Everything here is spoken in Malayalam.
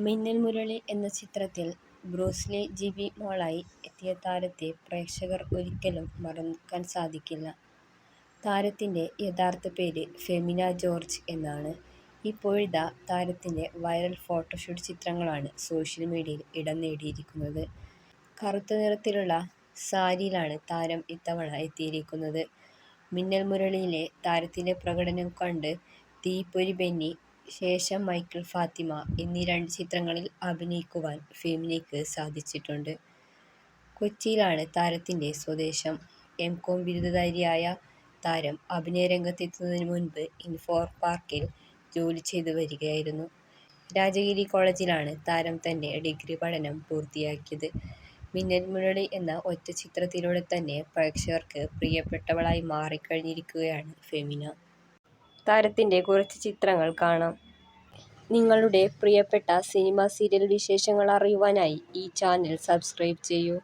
മിന്നൽ മുരളി എന്ന ചിത്രത്തിൽ ബ്രൂസ് ലീ ജിബി മോളായി എത്തിയ താരത്തെ പ്രേക്ഷകർ ഒരിക്കലും മറക്കാൻ സാധിക്കില്ല. താരത്തിൻ്റെ യഥാർത്ഥ പേര് ഫെമിന ജോർജ് എന്നാണ്. ഇപ്പോഴിതാ താരത്തിൻ്റെ വൈറൽ ഫോട്ടോഷൂട്ട് ചിത്രങ്ങളാണ് സോഷ്യൽ മീഡിയയിൽ ഇടം നേടിയിരിക്കുന്നത്. കറുത്ത നിറത്തിലുള്ള സാരിയിലാണ് താരം ഇത്തവണ എത്തിയിരിക്കുന്നത്. മിന്നൽ മുരളിയിലെ താരത്തിൻ്റെ പ്രകടനം കണ്ട് തീപ്പൊരി ബെന്നി, ശേഷം മൈക്കിൾ ഫാത്തിമ എന്നീ 2 ചിത്രങ്ങളിൽ അഭിനയിക്കുവാൻ ഫെമിനയ്ക്ക് സാധിച്ചിട്ടുണ്ട്. കൊച്ചിയിലാണ് താരത്തിൻ്റെ സ്വദേശം. എം.കോം ബിരുദധാരിയായ താരം അഭിനയ രംഗത്തെത്തുന്നതിന് മുൻപ് ഇൻഫോർ പാർക്കിൽ ജോലി ചെയ്തു വരികയായിരുന്നു. രാജഗിരി കോളേജിലാണ് താരം തൻ്റെ ഡിഗ്രി പഠനം പൂർത്തിയാക്കിയത്. മിന്നൽ മുരളി എന്ന ഒറ്റ ചിത്രത്തിലൂടെ തന്നെ പ്രേക്ഷകർക്ക് പ്രിയപ്പെട്ടവളായി മാറിക്കഴിഞ്ഞിരിക്കുകയാണ് ഫെമിന. താരത്തിൻ്റെ കുറച്ച് ചിത്രങ്ങൾ കാണാം. നിങ്ങളുടെ പ്രിയപ്പെട്ട സിനിമ, സീരിയൽ വിശേഷങ്ങൾ അറിയുവാനായി ഈ ചാനൽ സബ്സ്ക്രൈബ് ചെയ്യൂ.